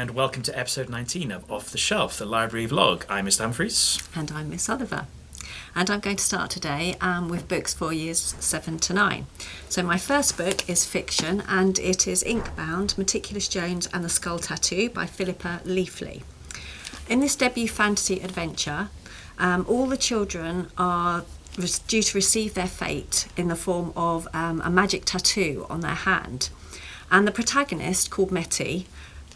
and welcome to episode 19 of Off the Shelf, the library vlog. I'm Mr. Humphreys. And I'm Miss Oliver. And I'm going to start today with books for years 7 to 9. So my first book is fiction, and it is Inkbound, Meticulous Jones and the Skull Tattoo by Philippa Leafley. In this debut fantasy adventure, all the children are due to receive their fate in the form of a magic tattoo on their hand. And the protagonist, called Metty,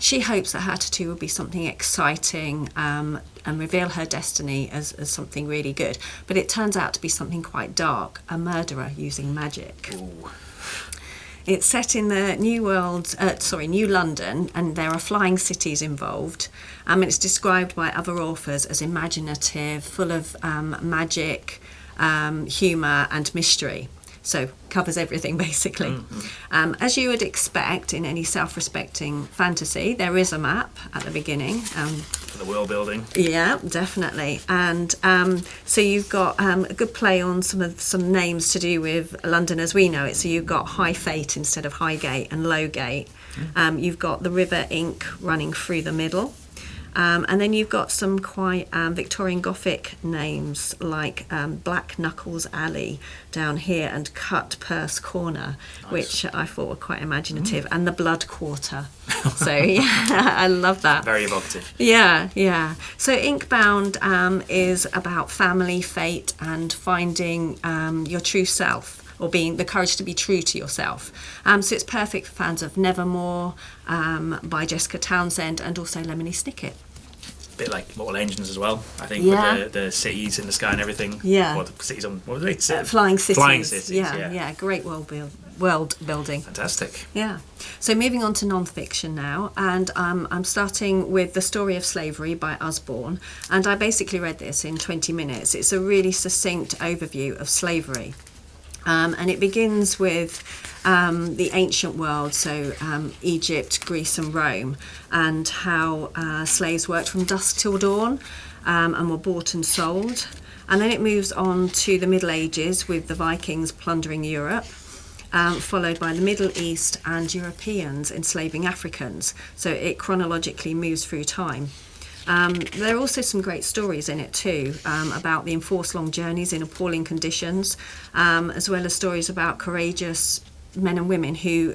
she hopes that her tattoo will be something exciting and reveal her destiny as something really good. But it turns out to be something quite dark, a murderer using magic. Ooh. It's set in the New London, and there are flying cities involved. And it's described by other authors as imaginative, full of magic, humour and mystery. So covers everything basically. Mm-hmm. As you would expect in any self-respecting fantasy, there is a map at the beginning. For the world building. Yeah, definitely. And so you've got a good play on some names to do with London as we know it. So you've got High Fate instead of Highgate and Lowgate. You've got the River Ink running through the middle. And then you've got some quite Victorian Gothic names like Black Knuckles Alley down here and Cut Purse Corner, nice. Which I thought were quite imaginative, and the Blood Quarter. So yeah, I love that. Very evocative. Yeah. So Inkbound is about family, fate, and finding your true self, or being the courage to be true to yourself. So it's perfect for fans of Nevermore by Jessica Townsend, and also Lemony Snicket. A bit like Mortal Engines as well, I think, yeah. with the cities in the sky and everything. Yeah. What the cities on, what was it? Flying Cities. Flying Cities, yeah. Great world building. Fantastic. Yeah. So moving on to non-fiction now, and I'm starting with The Story of Slavery by Usborne, and I basically read this in 20 minutes. It's a really succinct overview of slavery. And it begins with the ancient world, so Egypt, Greece and Rome, and how slaves worked from dusk till dawn and were bought and sold. And then it moves on to the Middle Ages with the Vikings plundering Europe, followed by the Middle East and Europeans enslaving Africans. So it chronologically moves through time. There are also some great stories in it too, about the enforced long journeys in appalling conditions, as well as stories about courageous men and women who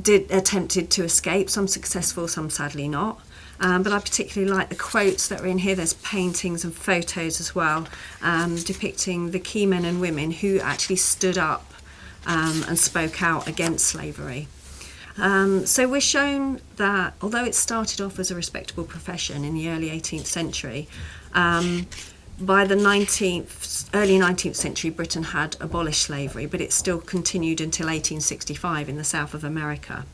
attempted to escape, some successful, some sadly not. But I particularly like the quotes that are in here. There's paintings and photos as well, depicting the key men and women who actually stood up and spoke out against slavery. So we're shown that although it started off as a respectable profession in the early 18th century, by the early 19th century Britain had abolished slavery, but it still continued until 1865 in the south of America.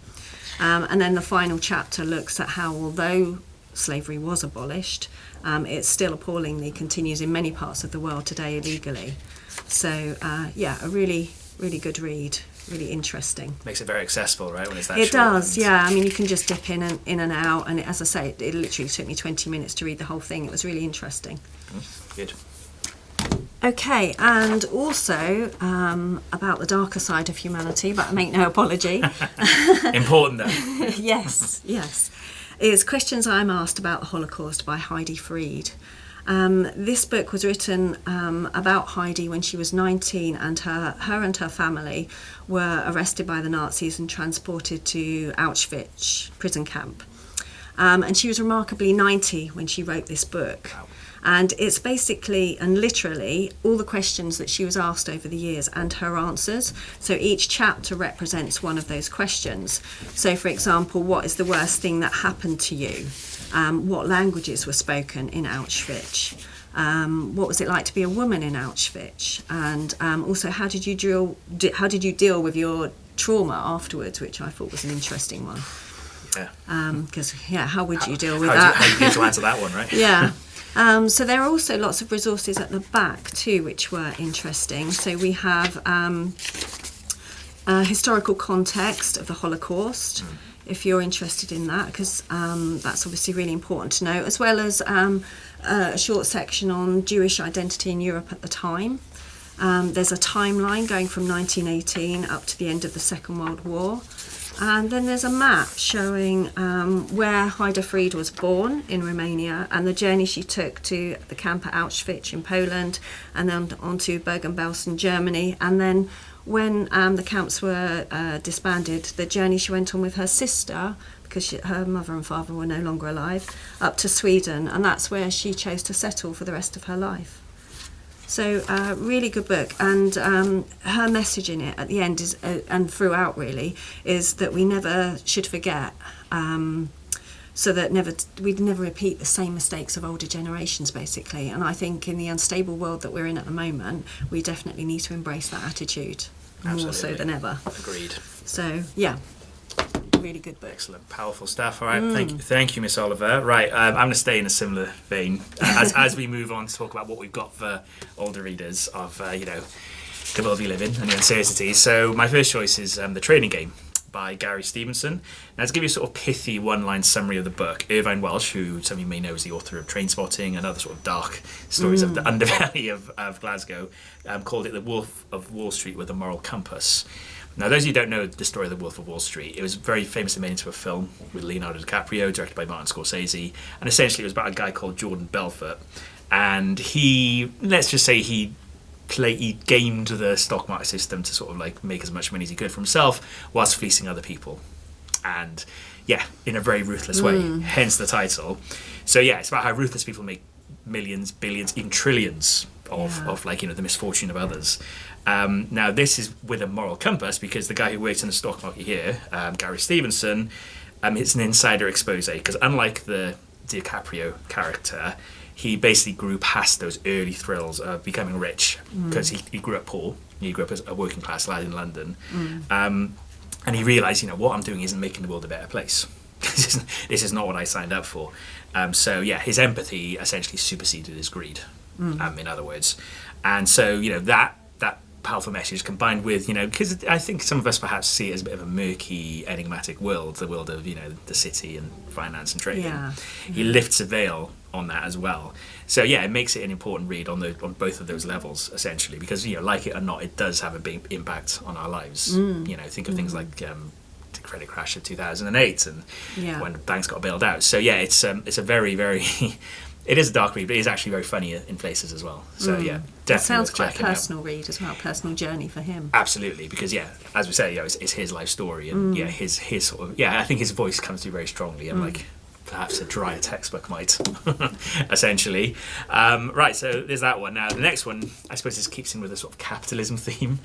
And then the final chapter looks at how, although slavery was abolished, it still appallingly continues in many parts of the world today illegally. So a really, really good read. Really interesting. Makes it very accessible, right? When it's that it short. Does, yeah. I mean, you can just dip in and out, and as I say, it literally took me 20 minutes to read the whole thing. It was really interesting. Good. Okay, and also about the darker side of humanity, but I make no apology. Important though. Yes, is Questions I'm Asked About the Holocaust by Heidi Fried. This book was written about Heidi when she was 19, and her and her family were arrested by the Nazis and transported to Auschwitz prison camp. And she was remarkably 90 when she wrote this book. Wow. And it's basically and literally all the questions that she was asked over the years and her answers. So each chapter represents one of those questions. So, for example, what is the worst thing that happened to you? What languages were spoken in Auschwitz? What was it like to be a woman in Auschwitz? And also, how did you deal with your trauma afterwards, which I thought was an interesting one. Yeah. Because how would you deal with that? How do you get to answer that one, right? Yeah. So there are also lots of resources at the back too, which were interesting. So we have historical context of the Holocaust, if you're interested in that, because that's obviously really important to know, as well as a short section on Jewish identity in Europe at the time. There's a timeline going from 1918 up to the end of the Second World War. And then there's a map showing where Haida Fried was born in Romania and the journey she took to the camp at Auschwitz in Poland and then on to Bergen-Belsen, Germany. And then when the camps were disbanded, the journey she went on with her sister, because her mother and father were no longer alive, up to Sweden. And that's where she chose to settle for the rest of her life. So really good book, and her message in it at the end is, and throughout really, is that we never should forget, so that we'd never repeat the same mistakes of older generations, basically. And I think in the unstable world that we're in at the moment, we definitely need to embrace that attitude more so than ever. Agreed. So yeah. Really good book. Excellent, powerful stuff. All right, thank you, Miss Oliver. Right, I'm going to stay in a similar vein as we move on to talk about what we've got for older readers of the world we live in and the uncertainties. So my first choice is The Training Game by Gary Stevenson. Now, to give you a sort of pithy one-line summary of the book, Irvine Welsh, who some of you may know is the author of Trainspotting and other sort of dark stories of the underbelly of Glasgow, called it The Wolf of Wall Street with a Moral Compass. Now, those of you who don't know the story of The Wolf of Wall Street, it was very famously made into a film with Leonardo DiCaprio, directed by Martin Scorsese, and essentially it was about a guy called Jordan Belfort, and he gamed the stock market system to sort of like make as much money as he could for himself, whilst fleecing other people, and yeah, in a very ruthless way, hence the title. So yeah, it's about how ruthless people make millions, billions, even trillions of the misfortune of others. Now this is with a moral compass, because the guy who works in the stock market here, Gary Stevenson, it's an insider expose, because unlike the DiCaprio character, he basically grew past those early thrills of becoming rich, because he grew up poor. He grew up as a working class lad in London, and he realised, what I'm doing isn't making the world a better place. This is not what I signed up for. So yeah, his empathy essentially superseded his greed. In other words, and so that powerful message combined with because I think some of us perhaps see it as a bit of a murky, enigmatic world, the world of the city and finance and trading. Yeah. He lifts a veil on that as well. So yeah, it makes it an important read on both of those levels essentially, because like it or not, it does have a big impact on our lives. Think of things like the credit crash of 2008 and when banks got bailed out. So yeah, it's a very, very it is a dark read, but it is actually very funny in places as well. So yeah, definitely. It sounds worth quite a checking out. personal read as well, personal journey for him. Absolutely, because as we say, it's his life story, and his sort of I think his voice comes through very strongly, and like perhaps a drier textbook might, essentially. Right, so there's that one. Now the next one, I suppose, this keeps in with a sort of capitalism theme.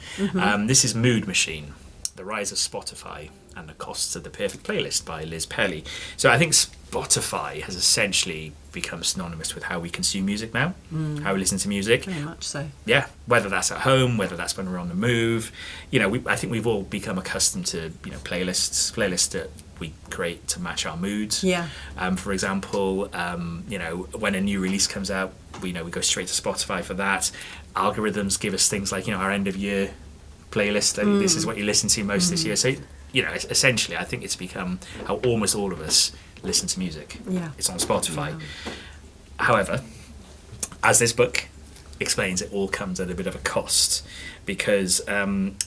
This is Mood Machine: The Rise of Spotify and the Costs of the Perfect Playlist by Liz Pelly. So I think Spotify has essentially become synonymous with how we consume music now, how we listen to music. Very much so. Yeah, whether that's at home, whether that's when we're on the move. I think we've all become accustomed to playlists that we create to match our moods. Yeah. For example, when a new release comes out, we go straight to Spotify for that. Algorithms give us things like our end of year playlist. This is what you listen to most this year. So essentially, I think it's become how almost all of us listen to music. Yeah. It's on Spotify. However, as this book explains, it all comes at a bit of a cost, because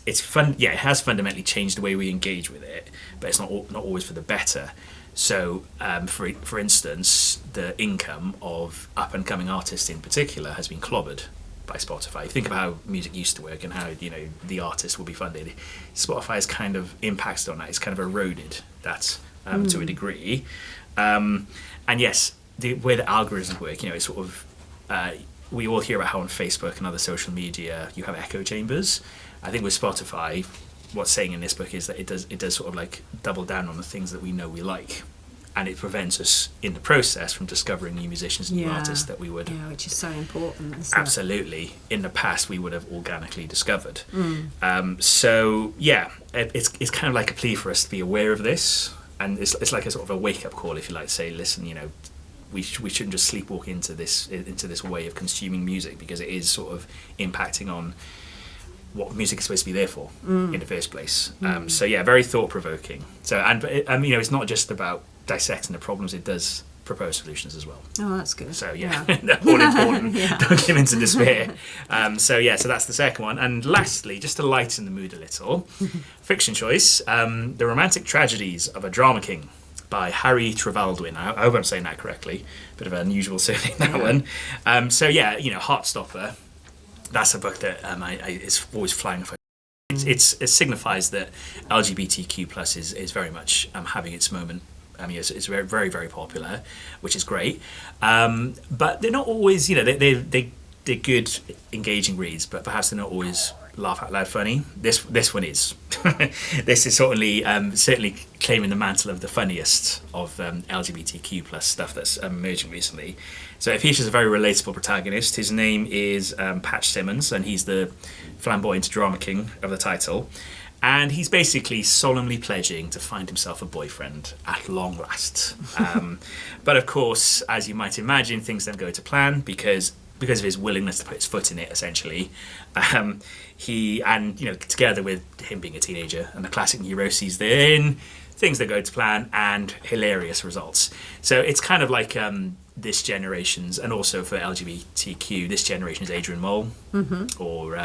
it's fun. Yeah, it has fundamentally changed the way we engage with it, but it's not always for the better. So, for instance, the income of up and coming artists in particular has been clobbered by Spotify. Think of how music used to work and how the artist will be funded. Spotify has kind of impacted on that. It's kind of eroded that to a degree. And yes, the way the algorithms work, it's sort of we all hear about how on Facebook and other social media you have echo chambers. I think with Spotify, what's saying in this book is that it does sort of like double down on the things that we know we like, and it prevents us in the process from discovering new musicians and new artists that we would which is so important, isn't absolutely in the past we would have organically discovered. So yeah, it's kind of like a plea for us to be aware of this, and it's like a sort of a wake-up call, if you like, to say, listen, we shouldn't just sleepwalk into this way of consuming music, because it is sort of impacting on what music is supposed to be there for in the first place. So yeah, very thought-provoking. So it's not just about dissecting the problems it does propose solutions as well. Oh, that's good. So all important. Don't give in to despair. So that's the second one. And lastly, just to lighten the mood a little, fiction choice, The Romantic Tragedies of a Drama King by Harry Trevaldwyn. I hope I'm saying that correctly. Bit of an unusual surname, that one. Heartstopper. That's a book that is always flying off. It signifies that LGBTQ plus is very much having its moment. I mean, it's very, very, very popular, which is great. But they're not always, they're good, engaging reads, but perhaps they're not always laugh out loud funny. This one is. This is certainly claiming the mantle of the funniest of LGBTQ plus stuff that's emerging recently. So it features a very relatable protagonist. His name is Patch Simmons, and he's the flamboyant drama king of the title. And he's basically solemnly pledging to find himself a boyfriend at long last. But of course, as you might imagine, things don't go to plan because of his willingness to put his foot in it, essentially. Together with him being a teenager and the classic neuroses they're in, things that go to plan and hilarious results. So it's kind of like this generation's, and also for LGBTQ, this generation's Adrian Mole, or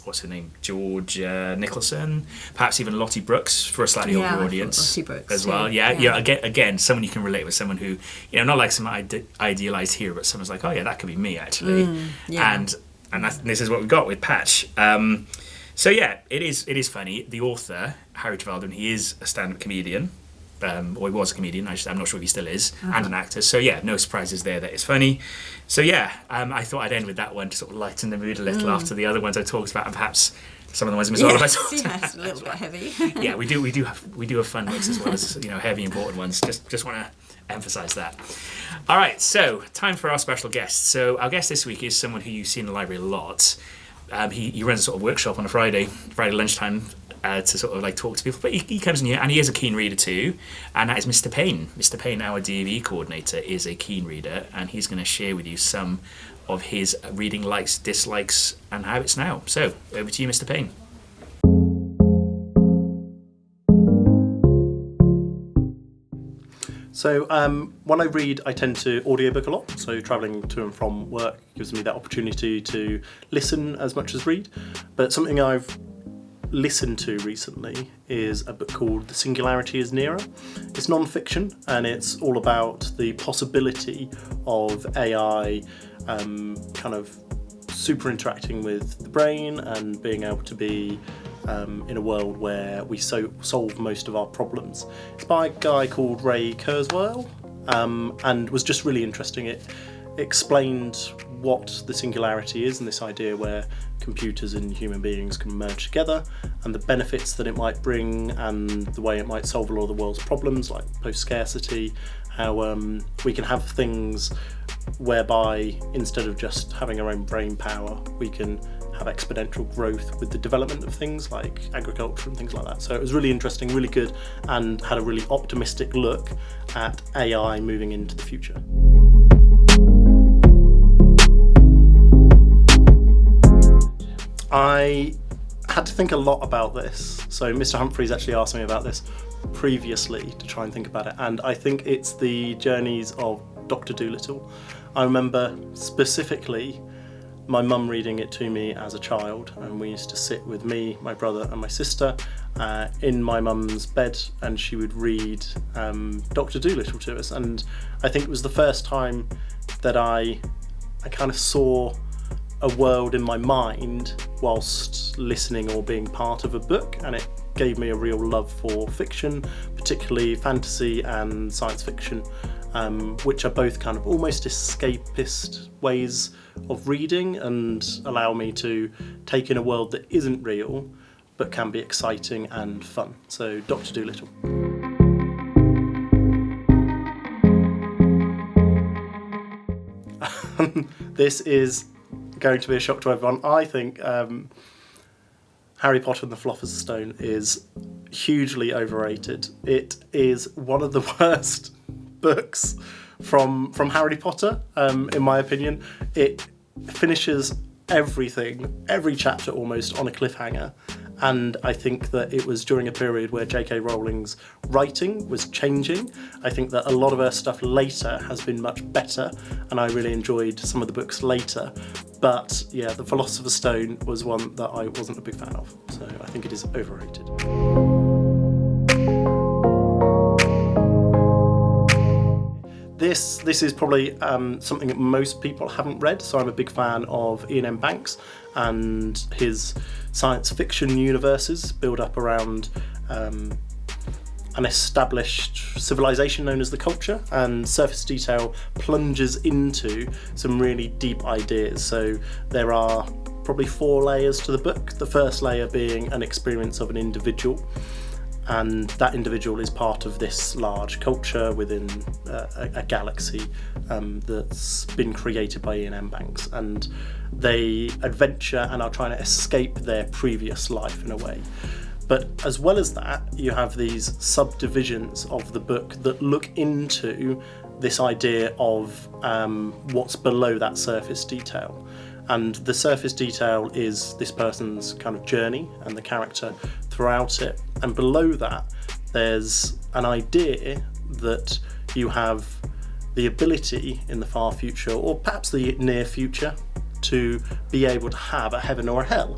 what's her name, George Nicholson, perhaps even Lottie Brooks for a slightly older audience as well. Again, someone you can relate with, someone who, not like some idealized hero, but someone's like, oh yeah, that could be me actually. And this is what we got with Patch. It is funny. The author, Harry Trevaldwyn, he is a stand-up comedian. Or he was a comedian, I'm not sure if he still is, and an actor. So no surprises there that it's funny. So I thought I'd end with that one to sort of lighten the mood a little after the other ones I talked about, and perhaps some of the ones in Missoula. Yes, a little bit heavy. We do have fun books as well as heavy important ones. Just want to emphasise that. All right, so time for our special guest. So our guest this week is someone who you see in the library a lot. He runs a sort of workshop on a Friday lunchtime. To sort of talk to people, but he comes in here and he is a keen reader too, and that is Mr. Payne. Mr. Payne, our DV coordinator, is a keen reader, and he's going to share with you some of his reading likes, dislikes, and habits now. So over to you, Mr. Payne. So when I read, I tend to audiobook a lot. So travelling to and from work gives me that opportunity to listen as much as read. But something I've listened to recently is a book called The Singularity is Nearer. It's non-fiction, and it's all about the possibility of AI kind of super interacting with the brain and being able to be in a world where we solve most of our problems. It's by a guy called Ray Kurzweil, and was just really interesting. It explained what the singularity is and this idea where computers and human beings can merge together, and the benefits that it might bring, and the way it might solve a lot of the world's problems like post-scarcity, how we can have things whereby instead of just having our own brain power, we can have exponential growth with the development of things like agriculture and things like that. So it was really interesting, really good, and had a really optimistic look at AI moving into the future. I had to think a lot about this. So Mr. Humphreys actually asked me about this previously to try and think about it, and I think it's the journeys of Dr. Dolittle. I remember specifically my mum reading it to me as a child, and we used to sit with me, my brother and my sister in my mum's bed, and she would read Dr. Dolittle to us, and I think it was the first time that I kind of saw a world in my mind whilst listening or being part of a book, and it gave me a real love for fiction, particularly fantasy and science fiction, which are both kind of almost escapist ways of reading and allow me to take in a world that isn't real but can be exciting and fun. So Dr. Dolittle. This is going to be a shock to everyone. I think Harry Potter and the Philosopher's Stone is hugely overrated. It is one of the worst books from Harry Potter, in my opinion. It finishes every chapter almost on a cliffhanger, And I think that it was during a period where J.K. Rowling's writing was changing. I think that a lot of her stuff later has been much better, and I really enjoyed some of the books later. But yeah, The Philosopher's Stone was one that I wasn't a big fan of, so I think it is overrated. This is probably something that most people haven't read, so I'm a big fan of Iain M. Banks and his science fiction universes build up around an established civilization known as the Culture, and Surface Detail plunges into some really deep ideas. So there are probably 4 layers to the book, the first layer being an experience of an individual, and that individual is part of this large culture within a galaxy that's been created by Iain M. Banks, and they adventure and are trying to escape their previous life in a way. But as well as that, you have these subdivisions of the book that look into this idea of what's below that surface detail. And the surface detail is this person's kind of journey and the character throughout it. And below that, there's an idea that you have the ability in the far future, or perhaps the near future, to be able to have a heaven or a hell.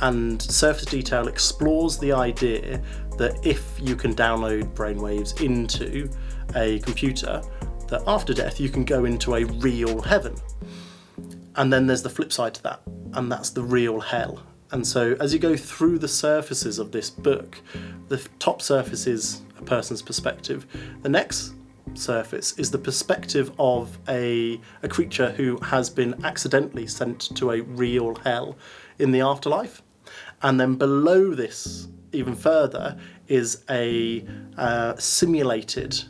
And Surface Detail explores the idea that if you can download brainwaves into a computer, that after death you can go into a real heaven. And then there's the flip side to that, and that's the real hell. And so as you go through the surfaces of this book, the top surface is a person's perspective. The next surface is the perspective of a creature who has been accidentally sent to a real hell in the afterlife. And then below this, even further, is a simulated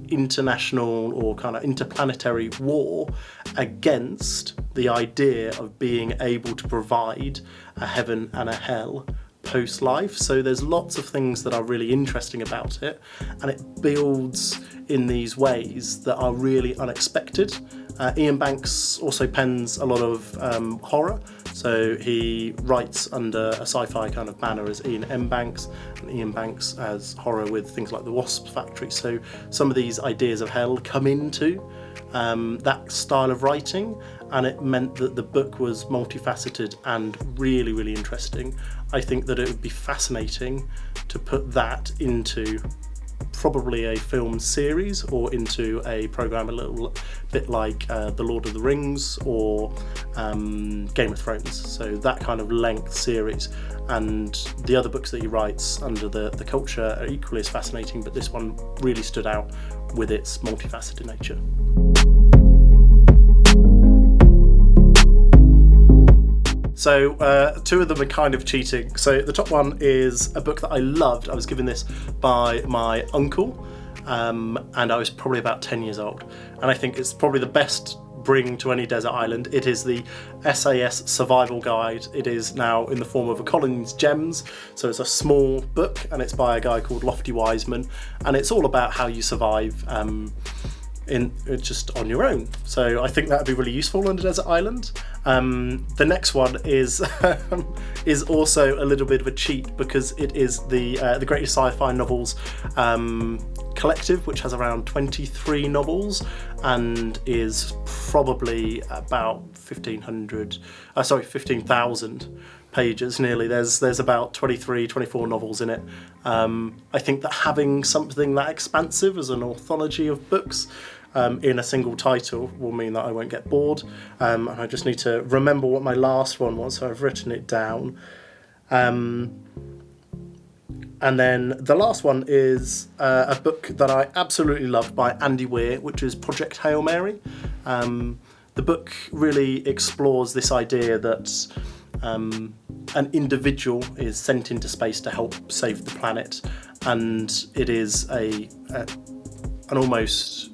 international or kind of interplanetary war against the idea of being able to provide a heaven and a hell post-life. So there's lots of things that are really interesting about it, and it builds in these ways that are really unexpected. Iain Banks also pens a lot of horror, so he writes under a sci-fi kind of banner as Iain M. Banks, and Iain Banks as horror with things like The Wasp Factory. So some of these ideas of hell come into that style of writing, and it meant that the book was multifaceted and really, really interesting. I think that it would be fascinating to put that into probably a film series or into a programme a little bit like The Lord of the Rings or Game of Thrones. So that kind of length series. And the other books that he writes under the Culture are equally as fascinating, but this one really stood out with its multifaceted nature. So 2 of them are kind of cheating. So the top one is a book that I loved. I was given this by my uncle, and I was probably about 10 years old. And I think it's probably the best bring to any desert island. It is the SAS Survival Guide. It is now in the form of a Collins Gems. So it's a small book, and it's by a guy called Lofty Wiseman. And it's all about how you survive just on your own. So I think that would be really useful on a desert island. The next one is also a little bit of a cheat, because it is the Greatest Sci-Fi Novels collective, which has around 23 novels and is probably about 15,000 pages nearly. There's about 24 novels in it. I think that having something that expansive as an anthology of books in a single title will mean that I won't get bored. And I just need to remember what my last one was, so I've written it down. And then the last one is a book that I absolutely loved by Andy Weir, which is Project Hail Mary. The book really explores this idea that an individual is sent into space to help save the planet, and it is an almost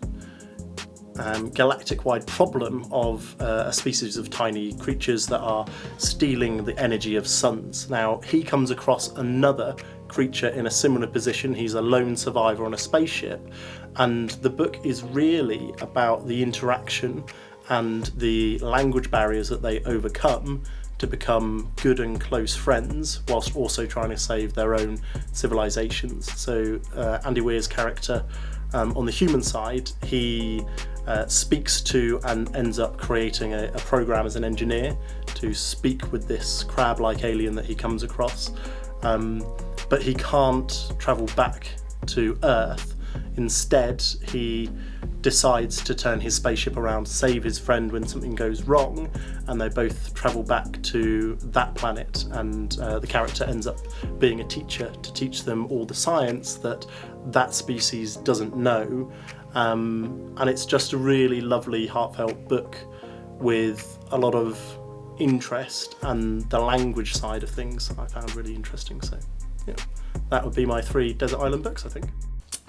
galactic-wide problem of a species of tiny creatures that are stealing the energy of suns. Now, he comes across another creature in a similar position. He's a lone survivor on a spaceship, and the book is really about the interaction and the language barriers that they overcome to become good and close friends whilst also trying to save their own civilizations. So Andy Weir's character, on the human side, he speaks to and ends up creating a program as an engineer to speak with this crab-like alien that he comes across. But he can't travel back to Earth. Instead, he decides to turn his spaceship around, save his friend when something goes wrong, and they both travel back to that planet, and the character ends up being a teacher to teach them all the science that that species doesn't know. And it's just a really lovely, heartfelt book with a lot of interest, and the language side of things I found really interesting. So yeah, that would be my 3 Desert Island books, I think.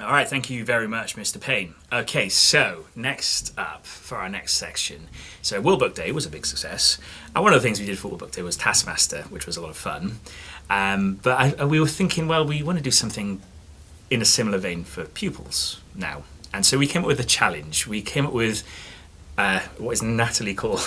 All right, thank you very much, Mr. Payne. Okay, so next up for our next section. So World Book Day was a big success. And one of the things we did for World Book Day was Taskmaster, which was a lot of fun. But we were thinking, well, we want to do something in a similar vein for pupils now. And so we came up with a challenge. We came up with what is Natalie called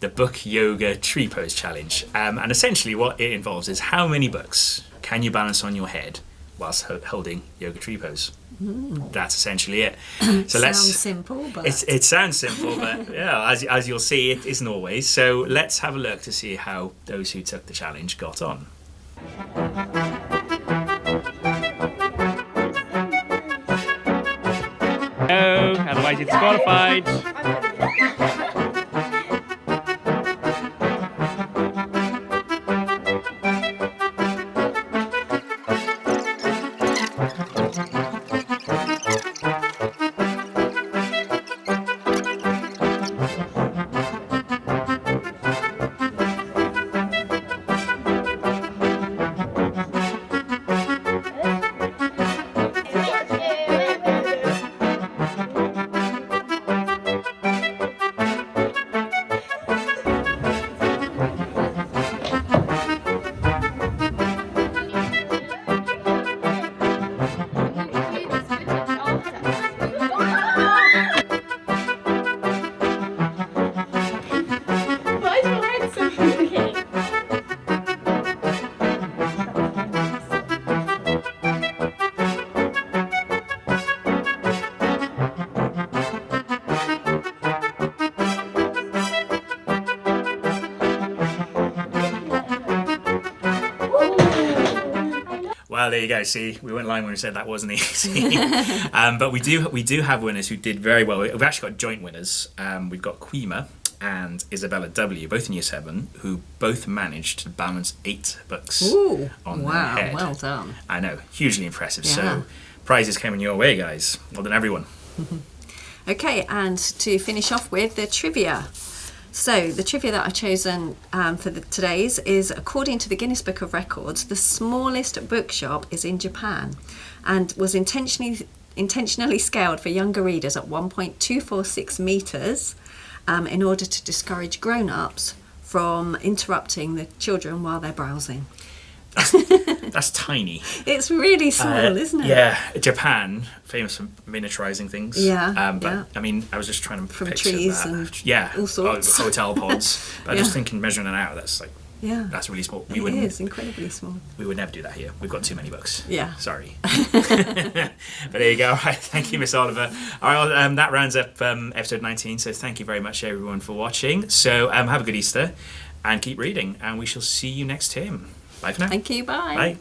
the Book Yoga Tree Pose Challenge. And essentially what it involves is how many books can you balance on your head whilst holding yoga tree pose. That's essentially it. So Sounds simple, but it sounds simple, but yeah, as you'll see, it isn't always. So let's have a look to see how those who took the challenge got on. No, otherwise it's disqualified. Well, there you go. See, we weren't lying when we said that wasn't easy. But we do have winners who did very well. We've actually got joint winners. We've got Quima and Isabella W, both in Year 7, who both managed to balance 8 books on their head. Well done. I know, hugely impressive. Yeah. So prizes coming your way, guys. Well done, everyone. Okay, and to finish off with the trivia. So the trivia that I've chosen for today's is, according to the Guinness Book of Records, the smallest bookshop is in Japan and was intentionally scaled for younger readers at 1.246 metres in order to discourage grown-ups from interrupting the children while they're browsing. That's tiny. It's really small, isn't it? Yeah, Japan, famous for miniaturizing things. Yeah, But yeah. I mean, I was just trying to From picture trees that. and all sorts. Hotel pods. But I Yeah. just thinking, measuring it out, that's Yeah. that's really small. It is incredibly small. We would never do that here. We've got too many books. Yeah. Sorry. But there you go. All right. Thank you, Miss Oliver. All right. Well, that rounds up episode 19. So thank you very much, everyone, for watching. So have a good Easter and keep reading. And we shall see you next term. Bye for now. Thank you. Bye. Bye.